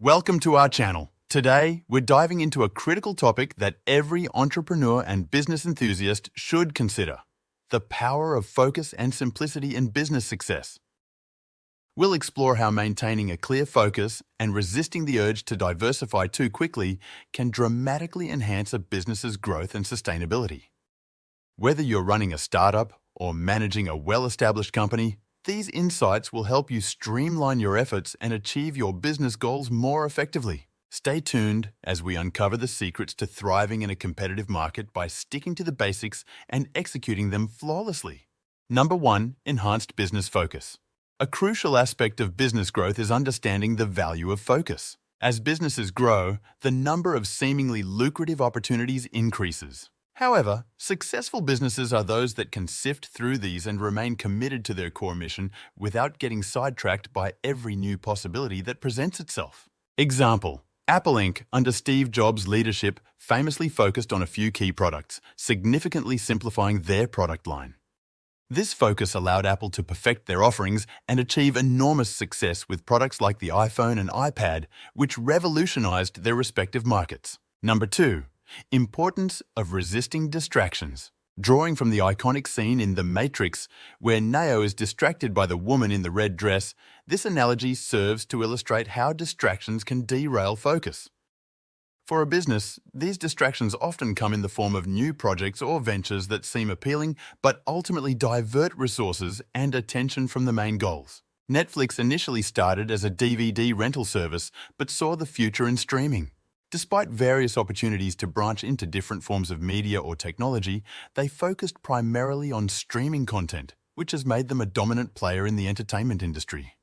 Welcome to our channel. Today, we're diving into a critical topic that every entrepreneur and business enthusiast should consider: the power of focus and simplicity in business success. We'll explore how maintaining a clear focus and resisting the urge to diversify too quickly can dramatically enhance a business's growth and sustainability. Whether you're running a startup or managing a well-established company, these insights will help you streamline your efforts and achieve your business goals more effectively. Stay tuned as we uncover the secrets to thriving in a competitive market by sticking to the basics and executing them flawlessly. Number 1. Enhanced business focus. A crucial aspect of business growth is understanding the value of focus. As businesses grow, the number of seemingly lucrative opportunities increases. However, successful businesses are those that can sift through these and remain committed to their core mission without getting sidetracked by every new possibility that presents itself. Example: Apple Inc., under Steve Jobs' leadership, famously focused on a few key products, significantly simplifying their product line. This focus allowed Apple to perfect their offerings and achieve enormous success with products like the iPhone and iPad, which revolutionized their respective markets. Number 2. Importance of resisting distractions. Drawing from the iconic scene in The Matrix, where Neo is distracted by the woman in the red dress, this analogy serves to illustrate how distractions can derail focus. For a business, these distractions often come in the form of new projects or ventures that seem appealing but ultimately divert resources and attention from the main goals. Netflix initially started as a DVD rental service but saw the future in streaming. Despite various opportunities to branch into different forms of media or technology, they focused primarily on streaming content, which has made them a dominant player in the entertainment industry.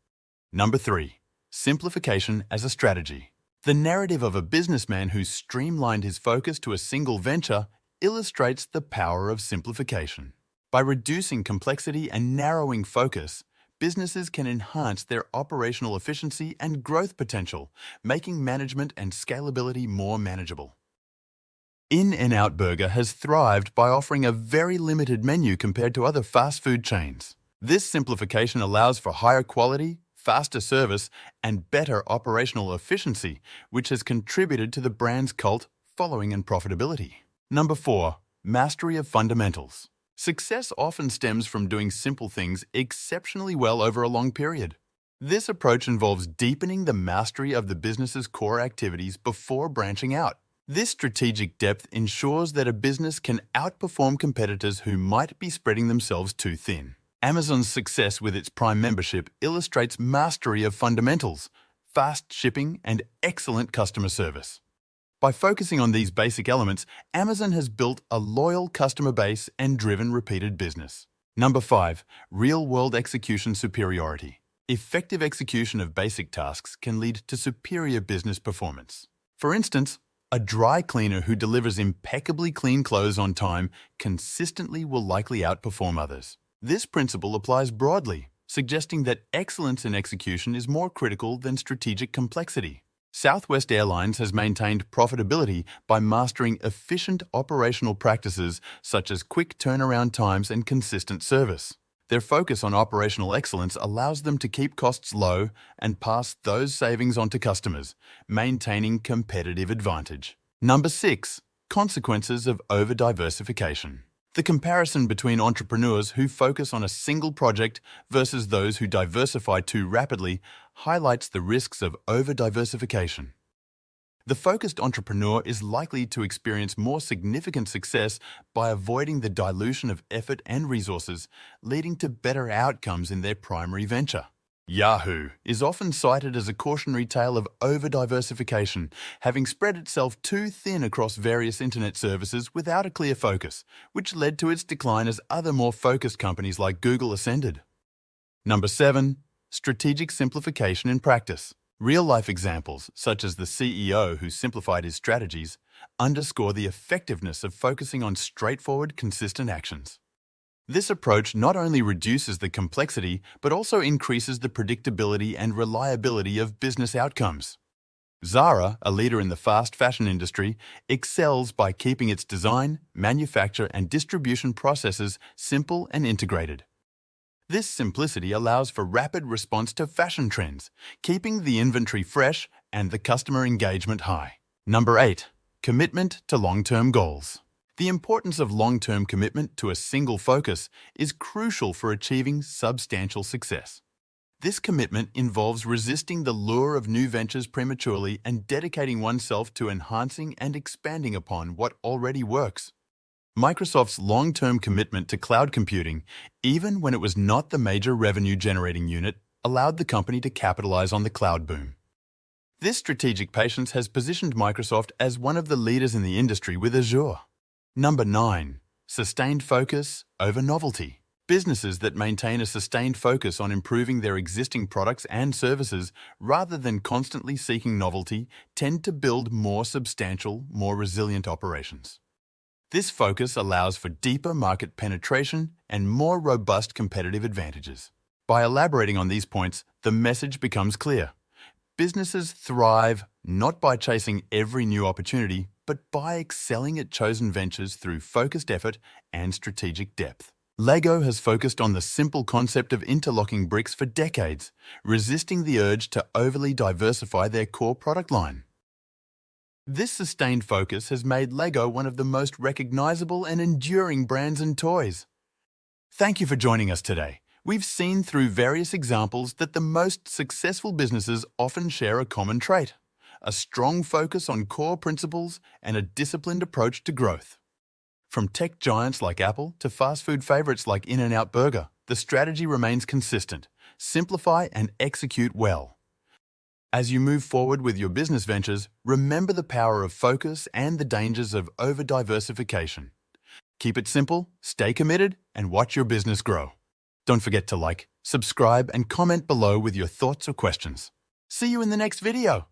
Number 3. Simplification as a strategy. The narrative of a businessman who streamlined his focus to a single venture illustrates the power of simplification. By reducing complexity and narrowing focus, businesses can enhance their operational efficiency and growth potential, making management and scalability more manageable. In-N-Out Burger has thrived by offering a very limited menu compared to other fast food chains. This simplification allows for higher quality, faster service, and better operational efficiency, which has contributed to the brand's cult following and profitability. Number 4. Mastery of fundamentals. Success often stems from doing simple things exceptionally well over a long period. This approach involves deepening the mastery of the business's core activities before branching out. This strategic depth ensures that a business can outperform competitors who might be spreading themselves too thin. Amazon's success with its Prime membership illustrates mastery of fundamentals, fast shipping, and excellent customer service. By focusing on these basic elements, Amazon has built a loyal customer base and driven repeated business. Number 5. Real-world execution superiority. Effective execution of basic tasks can lead to superior business performance. For instance, a dry cleaner who delivers impeccably clean clothes on time consistently will likely outperform others. This principle applies broadly, suggesting that excellence in execution is more critical than strategic complexity. Southwest Airlines has maintained profitability by mastering efficient operational practices such as quick turnaround times and consistent service. Their focus on operational excellence allows them to keep costs low and pass those savings on to customers, maintaining competitive advantage. Number 6. Consequences of over-diversification. The comparison between entrepreneurs who focus on a single project versus those who diversify too rapidly highlights the risks of over-diversification. The focused entrepreneur is likely to experience more significant success by avoiding the dilution of effort and resources, leading to better outcomes in their primary venture. Yahoo is often cited as a cautionary tale of over-diversification, having spread itself too thin across various internet services without a clear focus, which led to its decline as other more focused companies like Google ascended. Number 7. Strategic simplification in practice. Real-life examples, such as the CEO who simplified his strategies, underscore the effectiveness of focusing on straightforward, consistent actions. This approach not only reduces the complexity, but also increases the predictability and reliability of business outcomes. Zara, a leader in the fast fashion industry, excels by keeping its design, manufacture, and distribution processes simple and integrated. This simplicity allows for rapid response to fashion trends, keeping the inventory fresh and the customer engagement high. Number 8. Commitment to long-term goals. The importance of long-term commitment to a single focus is crucial for achieving substantial success. This commitment involves resisting the lure of new ventures prematurely and dedicating oneself to enhancing and expanding upon what already works. Microsoft's long-term commitment to cloud computing, even when it was not the major revenue-generating unit, allowed the company to capitalize on the cloud boom. This strategic patience has positioned Microsoft as one of the leaders in the industry with Azure. Number 9. Sustained focus over novelty. Businesses that maintain a sustained focus on improving their existing products and services rather than constantly seeking novelty tend to build more substantial, more resilient operations. This focus allows for deeper market penetration and more robust competitive advantages. By elaborating on these points, the message becomes clear. Businesses thrive not by chasing every new opportunity, but by excelling at chosen ventures through focused effort and strategic depth. LEGO has focused on the simple concept of interlocking bricks for decades, resisting the urge to overly diversify their core product line. This sustained focus has made LEGO one of the most recognizable and enduring brands in toys. Thank you for joining us today. We've seen through various examples that the most successful businesses often share a common trait: a strong focus on core principles and a disciplined approach to growth. From tech giants like Apple to fast food favorites like In-N-Out Burger, the strategy remains consistent: simplify and execute well. As you move forward with your business ventures, remember the power of focus and the dangers of over-diversification. Keep it simple, stay committed, and watch your business grow. Don't forget to like, subscribe, and comment below with your thoughts or questions. See you in the next video.